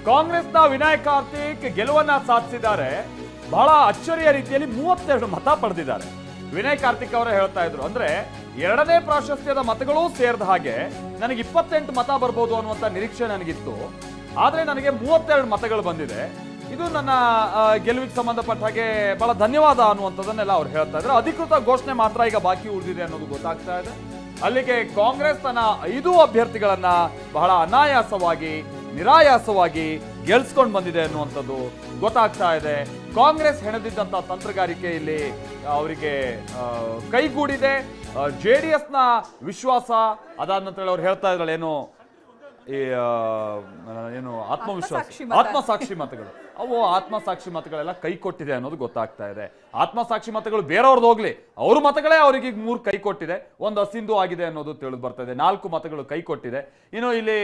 ಕಾಂಗ್ರೆಸ್ನ ವಿನಾಯಕ್ ಕಾರ್ತಿಕ್ ಗೆಲುವನ್ನ ಸಾಧಿಸಿದ್ದಾರೆ. ಬಹಳ ಅಚ್ಚರಿಯ ರೀತಿಯಲ್ಲಿ 32 ಮತ ಪಡೆದಿದ್ದಾರೆ. ವಿನಾಯಕ್ ಕಾರ್ತಿಕ್ ಅವರೇ ಹೇಳ್ತಾ ಇದ್ರು, ಅಂದ್ರೆ ಎರಡನೇ ಪ್ರಾಶಸ್ತ್ಯದ ಮತಗಳು ಸೇರಿದ ಹಾಗೆ ನನಗೆ 28 ಮತ ಬರ್ಬೋದು ಅನ್ನುವಂತ ನಿರೀಕ್ಷೆ ನನಗಿತ್ತು. ಆದ್ರೆ ನನಗೆ 32 ಮತಗಳು ಬಂದಿದೆ. ಇದು ನನ್ನ ಗೆಲುವಿಗೆ ಸಂಬಂಧಪಟ್ಟ ಹಾಗೆ ಬಹಳ ಧನ್ಯವಾದ ಅನ್ನುವಂಥದ್ದನ್ನೆಲ್ಲ ಅವ್ರು ಹೇಳ್ತಾ ಇದ್ರು. ಅಧಿಕೃತ ಘೋಷಣೆ ಮಾತ್ರ ಈಗ ಬಾಕಿ ಉಳಿದಿದೆ ಅನ್ನೋದು ಗೊತ್ತಾಗ್ತಾ ಇದೆ. ಅಲ್ಲಿಗೆ ಕಾಂಗ್ರೆಸ್ ತನ್ನ 5 ಅಭ್ಯರ್ಥಿಗಳನ್ನ ಬಹಳ ಅನಾಯಾಸವಾಗಿ ನಿರಾಯಾಸವಾಗಿ ಗೆಲ್ಸ್ಕೊಂಡು ಬಂದಿದೆ ಅನ್ನುವಂಥದ್ದು ಗೊತ್ತಾಗ್ತಾ ಇದೆ. ಕಾಂಗ್ರೆಸ್ ಹೆಣೆದಿದ್ದಂತ ತಂತ್ರಗಾರಿಕೆ ಇಲ್ಲಿ ಅವರಿಗೆ ಕೈಗೂಡಿದೆ. JDS ನ ವಿಶ್ವಾಸ ಅದಾದ ನಂತರ ಅವ್ರು ಹೇಳ್ತಾ ಇದ್ರಲ್ಲ ಏನು ಆತ್ಮಸಾಕ್ಷಿ ಮತಗಳು, ಅವು ಆತ್ಮಸಾಕ್ಷಿ ಮತಗಳೆಲ್ಲ ಕೈ ಕೊಟ್ಟಿದೆ ಅನ್ನೋದು ಗೊತ್ತಾಗ್ತಾ ಇದೆ. ಆತ್ಮಸಾಕ್ಷಿ ಮತಗಳು ಬೇರೆಯವ್ರದ್ದು ಹೋಗ್ಲಿ, ಅವ್ರ ಮತಗಳೇ ಅವ್ರಿಗೆ 3 ಕೈ ಕೊಟ್ಟಿದೆ. ಒಂದು ಅಸಿಂಧು ಆಗಿದೆ ಅನ್ನೋದು ತಿಳಿದು ಬರ್ತಾ ಇದೆ. 4 ಮತಗಳು ಕೈ ಕೊಟ್ಟಿದೆ. ಇನ್ನು ಇಲ್ಲಿ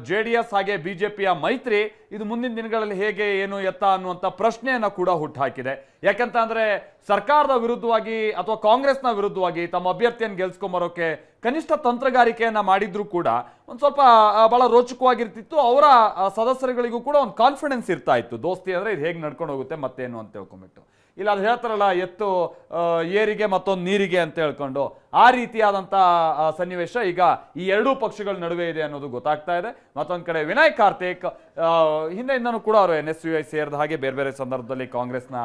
JDS ಹಾಗೆ ಬಿಜೆಪಿಯ ಮೈತ್ರಿ ಇದು ಮುಂದಿನ ದಿನಗಳಲ್ಲಿ ಹೇಗೆ ಏನು ಎತ್ತ ಅನ್ನುವಂಥ ಪ್ರಶ್ನೆಯನ್ನ ಕೂಡ ಹುಟ್ಟುಹಾಕಿದೆ. ಯಾಕಂತ ಅಂದ್ರೆ ಸರ್ಕಾರದ ವಿರುದ್ಧವಾಗಿ ಅಥವಾ ಕಾಂಗ್ರೆಸ್ನ ವಿರುದ್ಧವಾಗಿ ತಮ್ಮ ಅಭ್ಯರ್ಥಿಯನ್ನು ಗೆಲ್ಸ್ಕೊಂಬರೋಕೆ ಕನಿಷ್ಠ ತಂತ್ರಗಾರಿಕೆಯನ್ನ ಮಾಡಿದ್ರು ಕೂಡ ಒಂದು ಸ್ವಲ್ಪ ಬಹಳ ರೋಚಕವಾಗಿರ್ತಿತ್ತು. ಅವರ ಸದಸ್ಯರುಗಳಿಗೂ ಕೂಡ ಒಂದು ಕಾನ್ಫಿಡೆನ್ಸ್ ಇರ್ತಾ ಇತ್ತು, ದೋಸ್ತಿ ಅಂದ್ರೆ ಇದು ಹೇಗೆ ನಡ್ಕೊಂಡು ಹೋಗುತ್ತೆ ಮತ್ತೇನು ಅಂತ ಹೇಳ್ಕೊಂಡ್ಬಿಟ್ಟು. ಇಲ್ಲ ಅದು ಹೇಳ್ತಾರಲ್ಲ, ಎತ್ತು ಏರಿಗೆ ಮತ್ತೊಂದು ನೀರಿಗೆ ಅಂತ ಹೇಳ್ಕೊಂಡು, ಆ ರೀತಿಯಾದಂಥ ಸನ್ನಿವೇಶ ಈಗ ಈ ಎರಡೂ ಪಕ್ಷಗಳ ನಡುವೆ ಇದೆ ಅನ್ನೋದು ಗೊತ್ತಾಗ್ತಾ ಇದೆ. ಮತ್ತೊಂದು ಕಡೆ ವಿನಾಯಕ್ ಕಾರ್ತಿಕ್ ಹಿಂದೆಯಿಂದನೂ ಕೂಡ ಅವರು NSUI ಸೇರಿದ ಹಾಗೆ ಬೇರೆ ಬೇರೆ ಸಂದರ್ಭದಲ್ಲಿ ಕಾಂಗ್ರೆಸ್ನ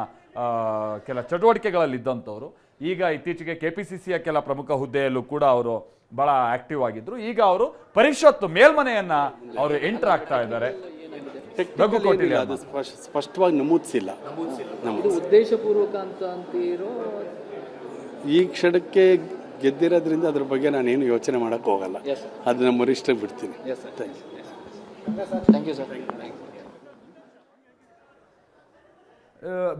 ಕೆಲ ಚಟುವಟಿಕೆಗಳಲ್ಲಿ ಇದ್ದಂಥವ್ರು. ಈಗ ಇತ್ತೀಚೆಗೆ KPCCಯ ಕೆಲ ಪ್ರಮುಖ ಹುದ್ದೆಯಲ್ಲೂ ಕೂಡ ಅವರು ಬಹಳ ಆಕ್ಟಿವ್ ಆಗಿದ್ರು. ಈಗ ಅವರು ಪರಿಷತ್ತು ಮೇಲ್ಮನೆಯನ್ನ ಅವರು ಎಂಟರ್ ಆಗ್ತಾ ಇದ್ದಾರೆ. ಅದು ಸ್ಪಷ್ಟವಾಗಿ ನಮೂದಿಸಿಲ್ಲ. ಉದ್ದೇಶಪೂರ್ವಕ ಅಂತ ಅಂತೀರೋ? ಈ ಕ್ಷಣಕ್ಕೆ ಗೆದ್ದಿರೋದ್ರಿಂದ ಅದ್ರ ಬಗ್ಗೆ ನಾನೇನು ಯೋಚನೆ ಮಾಡಕ್ ಹೋಗಲ್ಲ. ಅದನ್ನ ವರಿಷ್ಠ ಬಿಡ್ತೀನಿ. Thank you sir.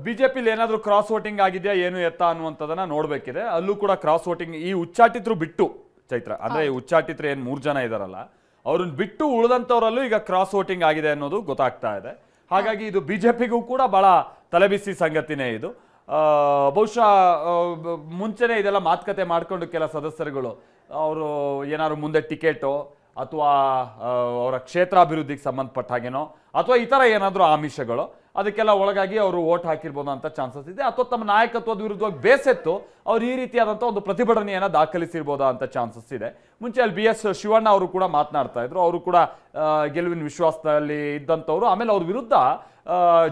ಬಿಜೆಪಿಲಿ ಏನಾದರೂ ಕ್ರಾಸ್ ವೋಟಿಂಗ್ ಆಗಿದೆಯಾ ಏನು ಎತ್ತ ಅನ್ನುವಂಥದ್ದನ್ನ ನೋಡ್ಬೇಕಿದೆ. ಅಲ್ಲೂ ಕೂಡ ಕ್ರಾಸ್ ವೋಟಿಂಗ್ ಈ ಉಚ್ಚಾಟಿತರು ಬಿಟ್ಟು, ಚೈತ್ರ ಅಂದ್ರೆ ಈ ಉಚ್ಚಾಟಿತರು ಏನು 3 ಜನ ಇದಾರಲ್ಲ ಅವ್ರನ್ನ ಬಿಟ್ಟು ಉಳಿದಂಥವರಲ್ಲೂ ಈಗ ಕ್ರಾಸ್ ವೋಟಿಂಗ್ ಆಗಿದೆ ಅನ್ನೋದು ಗೊತ್ತಾಗ್ತಾ ಇದೆ. ಹಾಗಾಗಿ ಇದು ಬಿಜೆಪಿಗೂ ಕೂಡ ಬಹಳ ತಲೆಬಿಸಿ ಸಂಗತಿನೇ ಇದು. ಬಹುಶಃ ಮುಂಚೆನೆ ಇದೆಲ್ಲ ಮಾತುಕತೆ ಮಾಡ್ಕೊಂಡು ಕೆಲ ಸದಸ್ಯರುಗಳು ಅವರು ಏನಾದ್ರು ಮುಂದೆ ಟಿಕೆಟೋ ಅಥವಾ ಅವರ ಕ್ಷೇತ್ರಾಭಿವೃದ್ಧಿಗೆ ಸಂಬಂಧಪಟ್ಟ ಹಾಗೇನೋ ಅಥವಾ ಈ ಥರ ಏನಾದರೂ ಆಮಿಷಗಳು ಅದಕ್ಕೆಲ್ಲ ಒಳಗಾಗಿ ಅವರು ವೋಟ್ ಹಾಕಿರ್ಬೋದು ಅಂತ ಚಾನ್ಸಸ್ ಇದೆ. ಅಥವಾ ತಮ್ಮ ನಾಯಕತ್ವದ ವಿರುದ್ಧವಾಗಿ ಬೇಸೆತ್ತು ಅವ್ರು ಈ ರೀತಿಯಾದಂಥ ಒಂದು ಪ್ರತಿಭಟನೆಯನ್ನು ದಾಖಲಿಸಿರ್ಬೋದಾ ಅಂತ ಚಾನ್ಸಸ್ ಇದೆ. ಮುಂಚೆ ಅಲ್ಲಿ BS ಶಿವಣ್ಣ ಅವರು ಕೂಡ ಮಾತನಾಡ್ತಾ ಇದ್ರು. ಅವರು ಕೂಡ ಗೆಲುವಿನ ವಿಶ್ವಾಸದಲ್ಲಿ ಇದ್ದಂಥವ್ರು. ಆಮೇಲೆ ಅವ್ರ ವಿರುದ್ಧ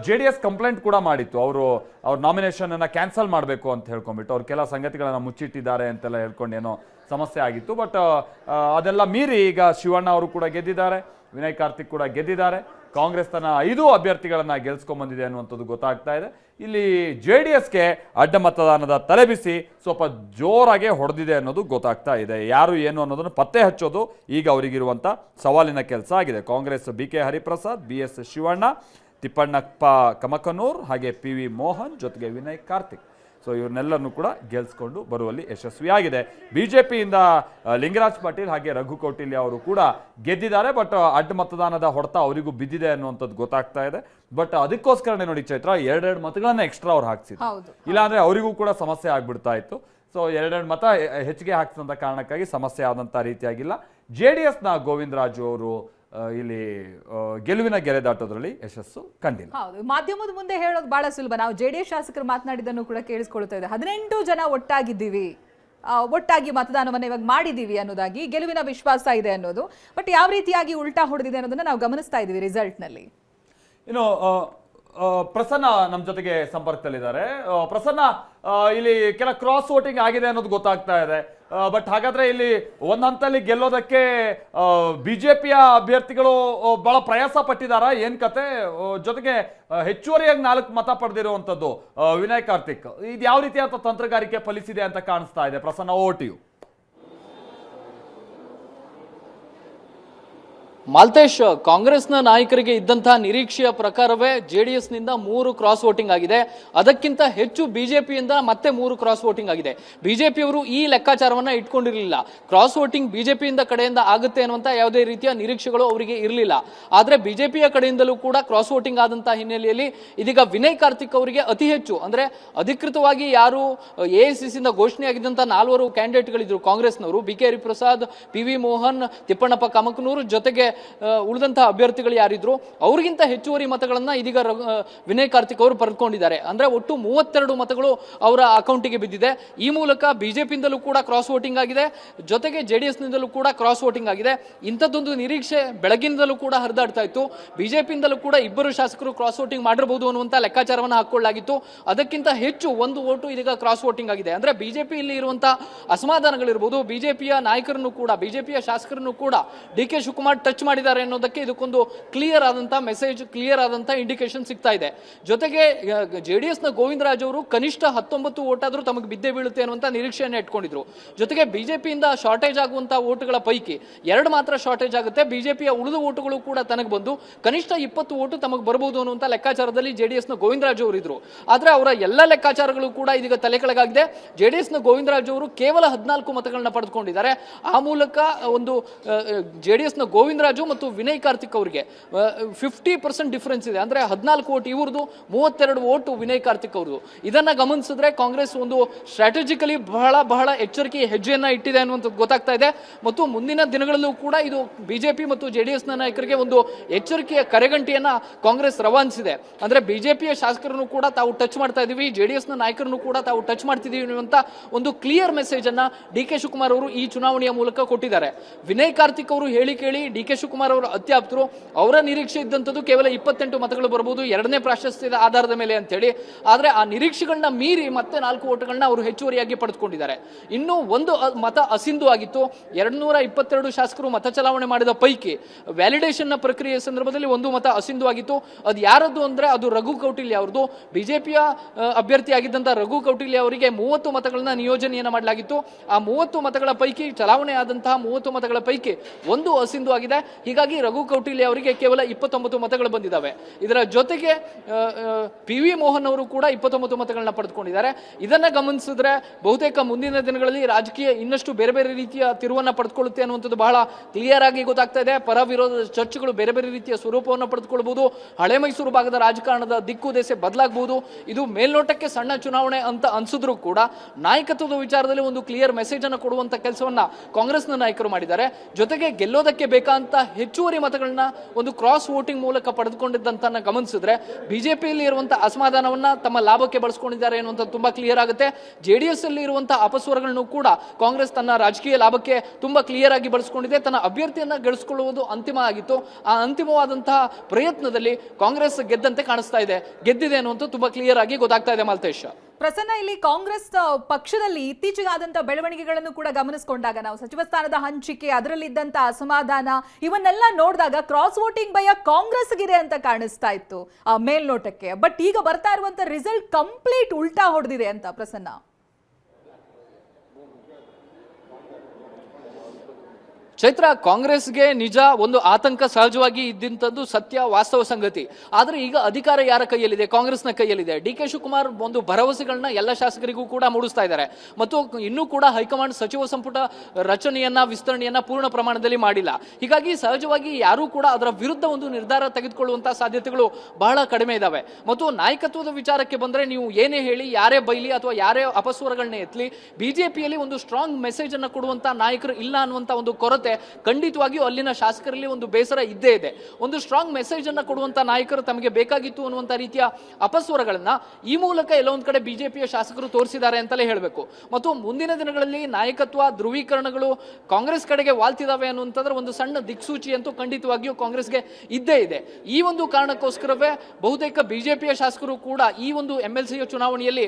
JDS ಕಂಪ್ಲೇಂಟ್ ಕೂಡ ಮಾಡಿತ್ತು. ಅವ್ರ ನಾಮಿನೇಷನ್ ಅನ್ನ ಕ್ಯಾನ್ಸಲ್ ಮಾಡಬೇಕು ಅಂತ ಹೇಳ್ಕೊಂಡ್ಬಿಟ್ಟು ಅವ್ರು ಕೆಲ ಸಂಗತಿಗಳನ್ನ ಮುಚ್ಚಿಟ್ಟಿದ್ದಾರೆ ಅಂತೆಲ್ಲ ಹೇಳ್ಕೊಂಡು ಏನೋ ಸಮಸ್ಯೆ ಆಗಿತ್ತು. ಬಟ್ ಅದೆಲ್ಲ ಮೀರಿ ಈಗ ಶಿವಣ್ಣ ಅವರು ಕೂಡ ಗೆದ್ದಿದ್ದಾರೆ, ವಿನಯ್ ಕಾರ್ತಿಕ್ ಕೂಡ ಗೆದ್ದಿದ್ದಾರೆ. ಕಾಂಗ್ರೆಸ್ ತನ್ನ 5 ಅಭ್ಯರ್ಥಿಗಳನ್ನ ಗೆಲ್ಸ್ಕೊಂಡ್ಬಂದಿದೆ ಅನ್ನುವಂಥದ್ದು ಗೊತ್ತಾಗ್ತಾ ಇದೆ. ಇಲ್ಲಿ JDSಗೆ ಅಡ್ಡ ಮತದಾನದ ತಲೆಬಿಸಿ ಸ್ವಲ್ಪ ಜೋರಾಗಿ ಹೊಡೆದಿದೆ ಅನ್ನೋದು ಗೊತ್ತಾಗ್ತಾ ಇದೆ. ಯಾರು ಏನು ಅನ್ನೋದನ್ನು ಪತ್ತೆ ಹಚ್ಚೋದು ಈಗ ಅವರಿಗಿರುವಂಥ ಸವಾಲಿನ ಕೆಲಸ ಆಗಿದೆ. ಕಾಂಗ್ರೆಸ್ BK ಹರಿಪ್ರಸಾದ್, BS ಶಿವಣ್ಣ, ತಿಪ್ಪಣ್ಣಪ್ಪ ಕಮಕನೂರ್ ಹಾಗೆ PV ಮೋಹನ್ ಜೊತೆಗೆ ವಿನಯ್ ಕಾರ್ತಿಕ್, ಸೊ ಇವ್ರನ್ನೆಲ್ಲರನ್ನು ಕೂಡ ಗೆಲ್ಸ್ಕೊಂಡು ಬರುವಲ್ಲಿ ಯಶಸ್ವಿಯಾಗಿದೆ. ಬಿಜೆಪಿಯಿಂದ ಲಿಂಗರಾಜ್ ಪಾಟೀಲ್ ಹಾಗೆ ರಘು ಕೌಟಿಲ್ಯ ಅವರು ಕೂಡ ಗೆದ್ದಿದ್ದಾರೆ. ಬಟ್ ಅಡ್ಡ ಮತದಾನದ ಹೊಡೆತ ಅವರಿಗೂ ಬಿದ್ದಿದೆ ಅನ್ನುವಂಥದ್ದು ಗೊತ್ತಾಗ್ತಾ ಇದೆ. ಬಟ್ ಅದಕ್ಕೋಸ್ಕರನೇ ನೋಡಿ ಚೈತ್ರ, 2 ಮತಗಳನ್ನ ಎಕ್ಸ್ಟ್ರಾ ಅವ್ರು ಹಾಕ್ಸಿದ್ರು. ಇಲ್ಲಾಂದ್ರೆ ಅವರಿಗೂ ಕೂಡ ಸಮಸ್ಯೆ ಆಗ್ಬಿಡ್ತಾ ಇತ್ತು. ಸೊ 2 ಮತ ಹೆಚ್ಚಿಗೆ ಹಾಕ್ಸಿದಂಥ ಕಾರಣಕ್ಕಾಗಿ ಸಮಸ್ಯೆ ಆದಂಥ ರೀತಿಯಾಗಿಲ್ಲ. JDSನ ಗೋವಿಂದರಾಜು ಅವರು ಇಲ್ಲಿ ಗೆಲುವಿನ ಗೆರೆದಾಟೋದ್ರಲ್ಲಿ ಯಶಸ್ಸು ಕಂಡಿಲ್ಲ. ಹೌದು, ಮಾಧ್ಯಮದ ಮುಂದೆ ಹೇಳೋದು ಬಹಳ ಸುಲಭ. ನಾವು JDS ಶಾಸಕರು ಮಾತನಾಡಿದ್ದನ್ನು ಕೂಡ ಕೇಳಿಸ್ಕೊಳ್ತಾ ಇದ್ದೇವೆ. 18 ಜನ ಒಟ್ಟಾಗಿದ್ದೀವಿ, ಒಟ್ಟಾಗಿ ಮತದಾನವನ್ನು ಇವಾಗ ಮಾಡಿದ್ದೀವಿ ಅನ್ನೋದಾಗಿ ಗೆಲುವಿನ ವಿಶ್ವಾಸ ಇದೆ ಅನ್ನೋದು. ಬಟ್ ಯಾವ ರೀತಿಯಾಗಿ ಉಲ್ಟಾ ಹೊಡೆದಿದೆ ಅನ್ನೋದನ್ನ ನಾವು ಗಮನಿಸ್ತಾ ಇದ್ದೀವಿ ರಿಸಲ್ಟ್ನಲ್ಲಿ. ಇನ್ನು ಪ್ರಸನ್ನ ನಮ್ಮ ಜೊತೆಗೆ ಸಂಪರ್ಕದಲ್ಲಿದ್ದಾರೆ. ಪ್ರಸನ್ನ, ಇಲ್ಲಿ ಕೆಲ ಕ್ರಾಸ್ ವೋಟಿಂಗ್ ಆಗಿದೆ ಅನ್ನೋದು ಗೊತ್ತಾಗ್ತಾ ಇದೆ. ಬಟ್ ಹಾಗಾದ್ರೆ ಇಲ್ಲಿ ಒಂದು ಹಂತದಲ್ಲಿ ಗೆಲ್ಲೋದಕ್ಕೆ ಬಿಜೆಪಿಯ ಅಭ್ಯರ್ಥಿಗಳು ಬಹಳ ಪ್ರಯಾಸ ಪಟ್ಟಿದಾರ, ಏನ್ ಕತೆ? ಜೊತೆಗೆ ಹೆಚ್ಚುವರಿಯಾಗಿ 4 ಮತ ಪಡೆದಿರುವಂತದ್ದು ವಿನಯ್ ಕಾರ್ತಿಕ್, ಇದು ಯಾವ ರೀತಿಯಾದ ತಂತ್ರಗಾರಿಕೆ ಫಲಿಸಿದೆ ಅಂತ ಕಾಣಿಸ್ತಾ ಇದೆ? ಪ್ರಸನ್ನ, ಓಟಿಯು. ಮಾಲ್ತೇಶ್, ಕಾಂಗ್ರೆಸ್ನ ನಾಯಕರಿಗೆ ಇದ್ದಂತಹ ನಿರೀಕ್ಷೆಯ ಪ್ರಕಾರವೇ JDSನಿಂದ 3 ಕ್ರಾಸ್ ವೋಟಿಂಗ್ ಆಗಿದೆ. ಅದಕ್ಕಿಂತ ಹೆಚ್ಚು ಬಿಜೆಪಿಯಿಂದ ಮತ್ತೆ 3 ಕ್ರಾಸ್ ವೋಟಿಂಗ್ ಆಗಿದೆ. ಬಿಜೆಪಿಯವರು ಈ ಲೆಕ್ಕಾಚಾರವನ್ನ ಇಟ್ಕೊಂಡಿರಲಿಲ್ಲ. ಕ್ರಾಸ್ ವೋಟಿಂಗ್ ಬಿಜೆಪಿಯಿಂದ ಕಡೆಯಿಂದ ಆಗುತ್ತೆ ಅನ್ನುವಂತ ಯಾವುದೇ ರೀತಿಯ ನಿರೀಕ್ಷೆಗಳು ಅವರಿಗೆ ಇರಲಿಲ್ಲ. ಆದ್ರೆ ಬಿಜೆಪಿಯ ಕಡೆಯಿಂದಲೂ ಕೂಡ ಕ್ರಾಸ್ ವೋಟಿಂಗ್ ಆದಂತಹ ಹಿನ್ನೆಲೆಯಲ್ಲಿ ಇದೀಗ ವಿನಯ್ ಕಾರ್ತಿಕ್ ಅವರಿಗೆ ಅತಿ ಹೆಚ್ಚು, ಅಂದ್ರೆ ಅಧಿಕೃತವಾಗಿ ಯಾರು AICCಯಿಂದ ಘೋಷಣೆಯಾಗಿದ್ದಂತಹ 4 ಕ್ಯಾಂಡಿಡೇಟ್ಗಳಿದ್ರು ಕಾಂಗ್ರೆಸ್ನವರು, BK ಹರಿಪ್ರಸಾದ್, PV ಮೋಹನ್, ತಿಪ್ಪಣ್ಣಪ್ಪ ಕಮಕನೂರು ಜೊತೆಗೆ ಉಳಿದಂತಹ ಅಭ್ಯರ್ಥಿಗಳು ಯಾರಿದ್ರು ಅವ್ರಿಗಿಂತ ಹೆಚ್ಚುವರಿ ಮತಗಳನ್ನ ಇದೀಗ ವಿನಯ್ ಕಾರ್ತಿಕ್ ಅವರು ಪಡೆದುಕೊಂಡಿದ್ದಾರೆ. ಅಂದ್ರೆ ಒಟ್ಟು 32 ಮತಗಳು ಅವರ ಅಕೌಂಟಿಗೆ ಬಿದ್ದಿದೆ. ಈ ಮೂಲಕ ಬಿಜೆಪಿಯಿಂದಲೂ ಕೂಡ ಕ್ರಾಸ್ ವೋಟಿಂಗ್ ಆಗಿದೆ, ಜೊತೆಗೆ ಜೆಡಿಎಸ್ ನಿಂದಲೂ ಕೂಡ ಕ್ರಾಸ್ ವೋಟಿಂಗ್ ಆಗಿದೆ. ಇಂಥದ್ದೊಂದು ನಿರೀಕ್ಷೆ ಬೆಳಗಿನಿಂದಲೂ ಕೂಡ ಹರಿದಾಡ್ತಾ ಇತ್ತು. ಬಿಜೆಪಿಯಿಂದಲೂ ಕೂಡ 2 ಶಾಸಕರು ಕ್ರಾಸ್ ವೋಟಿಂಗ್ ಮಾಡಿರಬಹುದು ಅನ್ನುವಂತ ಲೆಕ್ಕಾಚಾರವನ್ನು ಹಾಕೊಳ್ಳಲಾಗಿತ್ತು. ಅದಕ್ಕಿಂತ ಹೆಚ್ಚು 1 ವೋಟು ಇದೀಗ ಕ್ರಾಸ್ ವೋಟಿಂಗ್ ಆಗಿದೆ. ಅಂದ್ರೆ ಬಿಜೆಪಿಯಲ್ಲಿ ಇರುವಂತಹ ಅಸಮಾಧಾನಗಳಿರ್ಬೋದು, ಬಿಜೆಪಿಯ ನಾಯಕರನ್ನು ಕೂಡ, ಬಿಜೆಪಿಯ ಶಾಸಕರನ್ನು ಕೂಡ ಡಿ.ಕೆ. ಶಿವಕುಮಾರ್ ಟಚ್ ಮಾಡಿದ್ದಾರೆ ಅನ್ನೋದಕ್ಕೆ ಇದಕ್ಕೊಂದು ಕ್ಲಿಯರ್ ಆದಂತಹ ಮೆಸೇಜ್, ಕ್ಲಿಯರ್ ಆದಂತಹ ಇಂಡಿಕೇಶನ್ ಸಿಗ್ತಾ ಇದೆ. ಜೊತೆಗೆ ಜೆಡಿಎಸ್ ನ ಗೋವಿಂದರಾಜ್ ಅವರು ಕನಿಷ್ಠ 19 ವೋಟ್ ಆದ್ರೂ ತಮಗೆ ಬಿದ್ದೇ ಬೀಳುತ್ತೆ ಅನ್ನುವಂತ ನಿರೀಕ್ಷೆಯನ್ನು ಇಟ್ಕೊಂಡಿದ್ರು. ಜೊತೆಗೆ ಬಿಜೆಪಿಯಿಂದ ಶಾರ್ಟೇಜ್ ಆಗುವಂತಹ ವೋಟ್ಗಳ ಪೈಕಿ 2 ಮಾತ್ರ ಶಾರ್ಟೇಜ್ ಆಗುತ್ತೆ. ಬಿಜೆಪಿಯ ಉಳಿದ ವೋಟುಗಳು ಕೂಡ ತನಗೆ ಬಂದು ಕನಿಷ್ಠ 20 ವೋಟು ತಮಗೆ ಬರಬಹುದು ಅನ್ನುವಂತ ಲೆಕ್ಕಾಚಾರದಲ್ಲಿ ಜೆಡಿಎಸ್ ನ ಗೋವಿಂದರಾಜ್ ಅವರು ಇದ್ರು. ಆದ್ರೆ ಅವರ ಎಲ್ಲ ಲೆಕ್ಕಾಚಾರಗಳು ಕೂಡ ಇದೀಗ ತಲೆ ಕೆಳಗಾಗಿದೆ. ಜೆಡಿಎಸ್ ನ ಗೋವಿಂದರಾಜ್ ಅವರು ಕೇವಲ 14 ಮತಗಳನ್ನ ಪಡೆದುಕೊಂಡಿದ್ದಾರೆ. ಆ ಮೂಲಕ ಒಂದು ಜೆಡಿಎಸ್ ನ ಗೋವಿಂದರಾಜು ಮತ್ತು ವಿನಯ್ ಕಾರ್ತಿಕ್ ಅವರಿಗೆ 50% ಡಿಫರೆನ್ಸ್ ಇದೆ. ಅಂದ್ರೆ 14 ವೋಟ್ ಇವ್ರದ್ದು, 32 ವೋಟ್ ವಿನಯ್ ಕಾರ್ತಿಕ್ ಅವ್ರದ್ದು. ಇದನ್ನ ಗಮನಿಸಿದ್ರೆ ಕಾಂಗ್ರೆಸ್ ಒಂದು ಸ್ಟ್ರಾಟಜಿಕಲಿ ಬಹಳ ಎಚ್ಚರಿಕೆ ಹೆಜ್ಜೆಯನ್ನ ಇಟ್ಟಿದೆ ಅನ್ನುವಂಥದ್ದು ಗೊತ್ತಾಗ್ತಾ ಇದೆ. ಮತ್ತು ಮುಂದಿನ ದಿನಗಳಲ್ಲೂ ಕೂಡ ಇದು ಬಿಜೆಪಿ ಮತ್ತು ಜೆಡಿಎಸ್ ನ ನಾಯಕರಿಗೆ ಒಂದು ಎಚ್ಚರಿಕೆಯ ಕರೆಗಂಟೆಯನ್ನ ಕಾಂಗ್ರೆಸ್ ರವಾನಿಸಿದೆ. ಅಂದ್ರೆ ಬಿಜೆಪಿಯ ಶಾಸಕರನ್ನು ಕೂಡ ತಾವು ಟಚ್ ಮಾಡ್ತಾ ಇದೀವಿ, ಜೆಡಿಎಸ್ ನ ನಾಯಕರನ್ನು ಕೂಡ ತಾವು ಟಚ್ ಮಾಡ್ತಿದೀವಿ ಅನ್ನುವಂತ ಒಂದು ಕ್ಲಿಯರ್ ಮೆಸೇಜ್ ಅನ್ನ ಡಿ.ಕೆ. ಶಿವಕುಮಾರ್ ಅವರು ಈ ಚುನಾವಣೆಯ ಮೂಲಕ ಕೊಟ್ಟಿದ್ದಾರೆ. ವಿನಯ್ ಕಾರ್ತಿಕ್ ಅವರು ಹೇಳಿ ಕೇಳಿ ಡಿ.ಕೆ. ಶಿವಕುಮಾರ್ ಅವರು ಅತ್ಯಾಪ್ತರು. ಅವರ ನಿರೀಕ್ಷೆ ಇದ್ದಂಥದ್ದು ಕೇವಲ 28 ಮತಗಳು ಬರಬಹುದು 2ನೇ ಪ್ರಾಶಸ್ತ್ಯದ ಆಧಾರದ ಮೇಲೆ ಅಂತ ಹೇಳಿ. ಆದ್ರೆ ಆ ನಿರೀಕ್ಷೆಗಳನ್ನ ಮೀರಿ ಮತ್ತೆ 4 ವೋಟ್ಗಳನ್ನ ಅವರು ಹೆಚ್ಚುವರಿಯಾಗಿ ಪಡೆದುಕೊಂಡಿದ್ದಾರೆ. ಇನ್ನೂ 1 ಮತ ಅಸಿಂಧು ಆಗಿತ್ತು. 222 ಶಾಸಕರು ಮತ ಚಲಾವಣೆ ಮಾಡಿದ ಪೈಕಿ ವ್ಯಾಲಿಡೇಷನ್ ನ ಪ್ರಕ್ರಿಯೆ ಸಂದರ್ಭದಲ್ಲಿ 1 ಮತ ಅಸಿಂಧು ಆಗಿತ್ತು. ಅದು ಯಾರದ್ದು ಅಂದ್ರೆ ಅದು ರಘು ಕೌಟಿಲ್ಯ ಅವರದು. ಬಿಜೆಪಿಯ ಅಭ್ಯರ್ಥಿ ಆಗಿದ್ದಂತ ರಘು ಕೌಟಿಲ್ಯ ಅವರಿಗೆ 30 ಮತಗಳನ್ನ ನಿಯೋಜನೆಯನ್ನ ಮಾಡಲಾಗಿತ್ತು. ಆ 30 ಮತಗಳ ಪೈಕಿ, ಚಲಾವಣೆ ಆದಂತಹ 30 ಮತಗಳ ಪೈಕಿ 1 ಅಸಿಂಧು ಆಗಿದೆ. ಹೀಗಾಗಿ ರಘು ಕೌಟಿಲ್ಯ ಅವರಿಗೆ ಕೇವಲ 29 ಮತಗಳು ಬಂದಿದ್ದಾವೆ. ಇದರ ಜೊತೆಗೆ ಪಿ.ವಿ. ಮೋಹನ್ ಅವರು ಕೂಡ 29 ಮತಗಳನ್ನ ಪಡೆದುಕೊಂಡಿದ್ದಾರೆ. ಇದನ್ನ ಗಮನಿಸಿದ್ರೆ ಬಹುತೇಕ ಮುಂದಿನ ದಿನಗಳಲ್ಲಿ ರಾಜಕೀಯ ಇನ್ನಷ್ಟು ಬೇರೆ ಬೇರೆ ರೀತಿಯ ತಿರುವನ್ನ ಪಡೆದುಕೊಳ್ಳುತ್ತೆ ಅನ್ನುವಂಥದ್ದು ಬಹಳ ಕ್ಲಿಯರ್ ಆಗಿ ಗೊತ್ತಾಗ್ತಾ ಇದೆ. ಪರ ವಿರೋಧ ಚರ್ಚೆಗಳು ಬೇರೆ ಬೇರೆ ರೀತಿಯ ಸ್ವರೂಪವನ್ನು ಪಡೆದುಕೊಳ್ಳಬಹುದು. ಹಳೆ ಮೈಸೂರು ಭಾಗದ ರಾಜಕಾರಣದ ದಿಕ್ಕು ದೆಸೆ ಬದಲಾಗಬಹುದು. ಇದು ಮೇಲ್ನೋಟಕ್ಕೆ ಸಣ್ಣ ಚುನಾವಣೆ ಅಂತ ಅನ್ಸಿದ್ರು ಕೂಡ ನಾಯಕತ್ವದ ವಿಚಾರದಲ್ಲಿ ಒಂದು ಕ್ಲಿಯರ್ ಮೆಸೇಜ್ ಅನ್ನು ಕೊಡುವಂತ ಕೆಲಸವನ್ನ ಕಾಂಗ್ರೆಸ್ನ ನಾಯಕರು ಮಾಡಿದ್ದಾರೆ. ಜೊತೆಗೆ ಗೆಲ್ಲೋದಕ್ಕೆ ಬೇಕಾದಂತ ಹೆಚ್ಚುವರಿ ಮತಗಳನ್ನ ಒಂದು ಕ್ರಾಸ್ ವೋಟಿಂಗ್ ಮೂಲಕ ಪಡೆದುಕೊಂಡಿದ್ದಂತ ಗಮನಿಸಿದ್ರೆ ಬಿಜೆಪಿಯಲ್ಲಿ ಇರುವಂತಹ ಅಸಮಾಧಾನವನ್ನ ತಮ್ಮ ಲಾಭಕ್ಕೆ ಬಳಸಿಕೊಂಡಿದ್ದಾರೆ ಅನ್ನುವಂಥದ್ದು ತುಂಬಾ ಕ್ಲಿಯರ್ ಆಗುತ್ತೆ. ಜೆಡಿಎಸ್ ಅಲ್ಲಿ ಇರುವಂತಹ ಅಪಸ್ವರಗಳನ್ನು ಕೂಡ ಕಾಂಗ್ರೆಸ್ ತನ್ನ ರಾಜಕೀಯ ಲಾಭಕ್ಕೆ ತುಂಬಾ ಕ್ಲಿಯರ್ ಆಗಿ ಬಳಸಿಕೊಂಡಿದೆ. ತನ್ನ ಅಭ್ಯರ್ಥಿಯನ್ನ ಗಳಿಸಿಕೊಳ್ಳುವುದು ಅಂತಿಮ ಆಗಿತ್ತು. ಆ ಅಂತಿಮವಾದಂತಹ ಪ್ರಯತ್ನದಲ್ಲಿ ಕಾಂಗ್ರೆಸ್ ಗೆದ್ದಂತೆ ಕಾಣಿಸ್ತಾ ಇದೆ, ಗೆದ್ದಿದೆ ಅನ್ನುವಂಥದ್ದು ತುಂಬಾ ಕ್ಲಿಯರ್ ಆಗಿ ಗೊತ್ತಾಗ್ತಾ ಇದೆ. ಮಾಲ್ತೇಶ್, ಪ್ರಸನ್ನ, ಇಲ್ಲಿ ಕಾಂಗ್ರೆಸ್ ಪಕ್ಷದಲ್ಲಿ ಇತ್ತೀಚೆಗಾದಂತ ಬೆಳವಣಿಗೆಗಳನ್ನು ಕೂಡ ಗಮನಿಸಿಕೊಂಡಾಗ ನಾವು ಸಚಿವ ಸ್ಥಾನದ ಹಂಚಿಕೆ, ಅದರಲ್ಲಿದ್ದಂತ ಅಸಮಾಧಾನ, ಇವನ್ನೆಲ್ಲ ನೋಡಿದಾಗ ಕ್ರಾಸ್ ವೋಟಿಂಗ್ ಭಯ ಕಾಂಗ್ರೆಸ್ಗಿದೆ ಅಂತ ಕಾಣಿಸ್ತಾ ಇತ್ತು ಮೇಲ್ನೋಟಕ್ಕೆ. ಬಟ್ ಈಗ ಬರ್ತಾ ಇರುವಂತ ರಿಸಲ್ಟ್ ಕಂಪ್ಲೀಟ್ ಉಲ್ಟಾ ಹೊಡೆದಿದೆ ಅಂತ. ಪ್ರಸನ್ನ, ಚೈತ್ರ, ಕಾಂಗ್ರೆಸ್ಗೆ ನಿಜ ಒಂದು ಆತಂಕ ಸಹಜವಾಗಿ ಇದ್ದಂಥದ್ದು ಸತ್ಯ, ವಾಸ್ತವ ಸಂಗತಿ. ಆದ್ರೆ ಈಗ ಅಧಿಕಾರ ಯಾರ ಕೈಯಲ್ಲಿದೆ? ಕಾಂಗ್ರೆಸ್ನ ಕೈಯಲ್ಲಿದೆ. ಡಿ.ಕೆ. ಶಿವಕುಮಾರ್ ಒಂದು ಭರವಸೆಗಳನ್ನ ಎಲ್ಲ ಶಾಸಕರಿಗೂ ಕೂಡ ಮೂಡಿಸ್ತಾ ಇದ್ದಾರೆ. ಮತ್ತು ಇನ್ನೂ ಕೂಡ ಹೈಕಮಾಂಡ್ ಸಚಿವ ಸಂಪುಟ ರಚನೆಯನ್ನ, ವಿಸ್ತರಣೆಯನ್ನ ಪೂರ್ಣ ಪ್ರಮಾಣದಲ್ಲಿ ಮಾಡಿಲ್ಲ. ಹೀಗಾಗಿ ಸಹಜವಾಗಿ ಯಾರೂ ಕೂಡ ಅದರ ವಿರುದ್ಧ ಒಂದು ನಿರ್ಧಾರ ತೆಗೆದುಕೊಳ್ಳುವಂತಹ ಸಾಧ್ಯತೆಗಳು ಬಹಳ ಕಡಿಮೆ ಇದಾವೆ. ಮತ್ತು ನಾಯಕತ್ವದ ವಿಚಾರಕ್ಕೆ ಬಂದ್ರೆ ನೀವು ಏನೇ ಹೇಳಿ, ಯಾರೇ ಬೈಲಿ ಅಥವಾ ಯಾರೇ ಅಪಸ್ವರಗಳನ್ನ ಎತ್ತಲಿ, ಬಿಜೆಪಿಯಲ್ಲಿ ಒಂದು ಸ್ಟ್ರಾಂಗ್ ಮೆಸೇಜ್ ಅನ್ನ ಕೊಡುವಂತ ನಾಯಕರು ಇಲ್ಲ ಅನ್ನುವಂತ ಒಂದು ಕೊರತೆ ಖಂಡಿತವಾಗಿಯೂ ಅಲ್ಲಿನ ಶಾಸಕರಲ್ಲಿ ಒಂದು ಬೇಸರ ಇದ್ದೇ ಇದೆ. ಒಂದು ಸ್ಟ್ರಾಂಗ್ ಮೆಸೇಜ್ ಅನ್ನ ಕೊಡುವಂತ ನಾಯಕರು ತಮಗೆ ಬೇಕಾಗಿತ್ತು ಅನ್ನುವಂತ ರೀತಿಯ ಅಪಸ್ವರಗಳನ್ನ ಈ ಮೂಲಕ ಎಲ್ಲೋ ಒಂದ್ ಕಡೆ ಬಿಜೆಪಿಯ ಶಾಸಕರು ತೋರಿಸಿದ್ದಾರೆ ಅಂತಲೇ ಹೇಳಬೇಕು. ಮತ್ತು ಮುಂದಿನ ದಿನಗಳಲ್ಲಿ ನಾಯಕತ್ವ ಧ್ರುವೀಕರಣಗಳು ಕಾಂಗ್ರೆಸ್ ಕಡೆಗೆ ವಾಲ್ತಿದಾವೆ ಅನ್ನುವಂಥದ್ರ ಒಂದು ಸಣ್ಣ ದಿಕ್ಸೂಚಿ ಅಂತೂ ಖಂಡಿತವಾಗಿಯೂ ಕಾಂಗ್ರೆಸ್ಗೆ ಇದ್ದೇ ಇದೆ. ಈ ಒಂದು ಕಾರಣಕ್ಕೋಸ್ಕರವೇ ಬಹುತೇಕ ಬಿಜೆಪಿಯ ಶಾಸಕರು ಕೂಡ ಈ ಒಂದು MLC ಚುನಾವಣೆಯಲ್ಲಿ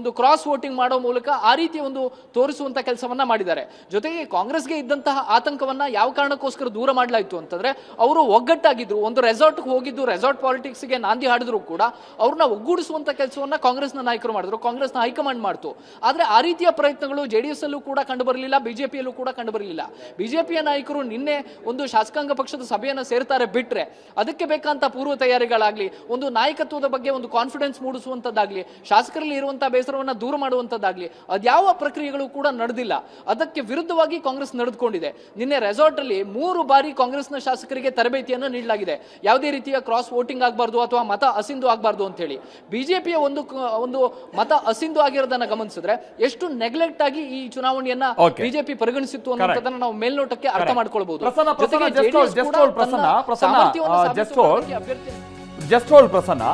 ಒಂದು ಕ್ರಾಸ್ ವೋಟಿಂಗ್ ಮಾಡೋ ಮೂಲಕ ಆ ರೀತಿಯ ಒಂದು ತೋರಿಸುವಂತ ಕೆಲಸವನ್ನ ಮಾಡಿದ್ದಾರೆ. ಜೊತೆಗೆ ಕಾಂಗ್ರೆಸ್ಗೆ ಇದ್ದಂತಹ ಆತಂಕವನ್ನ ಯಾವ ಕಾರಣಕ್ಕೋಸ್ಕರ ದೂರ ಮಾಡಲಾಯಿತು ಅಂತಂದ್ರೆ, ಅವರು ಒಗ್ಗಟ್ಟಾಗಿದ್ರು. ಒಂದು ರೆಸಾರ್ಟ್ಗೆ ಹೋಗಿದ್ದು, ರೆಸಾರ್ಟ್ ಪಾಲಿಟಿಕ್ಸ್ ಗೆ ನಾಂದಿ ಹಾಡಿದ್ರು ಕೂಡ ಅವ್ರನ್ನ ಒಗ್ಗೂಡಿಸುವಂತ ಕೆಲಸವನ್ನ ಕಾಂಗ್ರೆಸ್ನ ನಾಯಕರು ಮಾಡಿದ್ರು, ಕಾಂಗ್ರೆಸ್ನ ಹೈಕಮಾಂಡ್ ಮಾಡ್ತು. ಆದ್ರೆ ಆ ರೀತಿಯ ಪ್ರಯತ್ನಗಳು ಜೆಡಿಎಸ್ ಅಲ್ಲೂ ಕೂಡ ಕಂಡು ಬರಲಿಲ್ಲ, ಬಿಜೆಪಿಯಲ್ಲೂ ಕೂಡ ಕಂಡು ಬರಲಿಲ್ಲ. ಬಿಜೆಪಿಯ ನಾಯಕರು ನಿನ್ನೆ ಒಂದು ಶಾಸಕಾಂಗ ಪಕ್ಷದ ಸಭೆಯನ್ನ ಸೇರ್ತಾರೆ ಬಿಟ್ರೆ, ಅದಕ್ಕೆ ಬೇಕಂತ ಪೂರ್ವ ತಯಾರಿಗಳಾಗ್ಲಿ, ಒಂದು ನಾಯಕತ್ವದ ಬಗ್ಗೆ ಒಂದು ಕಾನ್ಫಿಡೆನ್ಸ್ ಮೂಡಿಸುವಂತದ್ದಾಗ್ಲಿ, ಶಾಸಕರಲ್ಲಿ ಇರುವಂತಹ ಬೇಸರವನ್ನ ದೂರ ಮಾಡುವಂತದ್ದಾಗ್ಲಿ, ಅದ್ಯಾವ ಪ್ರಕ್ರಿಯೆಗಳು ಕೂಡ ನಡೆದಿಲ್ಲ. ಅದಕ್ಕೆ ವಿರುದ್ಧವಾಗಿ ಕಾಂಗ್ರೆಸ್ ನಡೆದುಕೊಂಡಿದೆ. ನಿನ್ನೆ ನಿನ್ನೆ ರೆಸಾರ್ಟ್ ಅಲ್ಲಿ 3 ಬಾರಿ ಕಾಂಗ್ರೆಸ್ನ ಶಾಸಕರಿಗೆ ತರಬೇತಿಯನ್ನು ನೀಡಲಾಗಿದೆ. ಯಾವುದೇ ರೀತಿಯ ಕ್ರಾಸ್ ವೋಟಿಂಗ್ ಆಗಬಾರ್ದು ಅಥವಾ ಮತ ಅಸಿಂಧು ಆಗಬಾರ್ದು ಅಂತ ಹೇಳಿ. ಬಿಜೆಪಿಯ ಒಂದು ಮತ ಅಸಿಂಧು ಆಗಿರೋದನ್ನ ಗಮನಿಸಿದ್ರೆ ಎಷ್ಟು ನೆಗ್ಲೆಕ್ಟ್ ಆಗಿ ಈ ಚುನಾವಣೆಯನ್ನ Okay. ಬಿಜೆಪಿ ಪರಿಗಣಿಸಿತ್ತು ಅನ್ನೋದನ್ನ ನಾವು ಮೇಲ್ನೋಟಕ್ಕೆ ಅರ್ಥ ಮಾಡ್ಕೊಳ್ಬಹುದು. ಪ್ರಸನ್ನ, ಜೊತೆಗೆ just hold, JDS ಕೂಡ ಪ್ರಸನ್ನ, ತನ್ನ ಸಾಮರ್ಥ್ಯವನ್ನು just ಸಾಬೀತು hold. ಮಾಡೋದಕ್ಕೆ ಅಭ್ಯರ್ಥಿ ಜಸ್ಟ್ ಹೋಲ್ಡ್ ಪ್ರಸನ್ನ.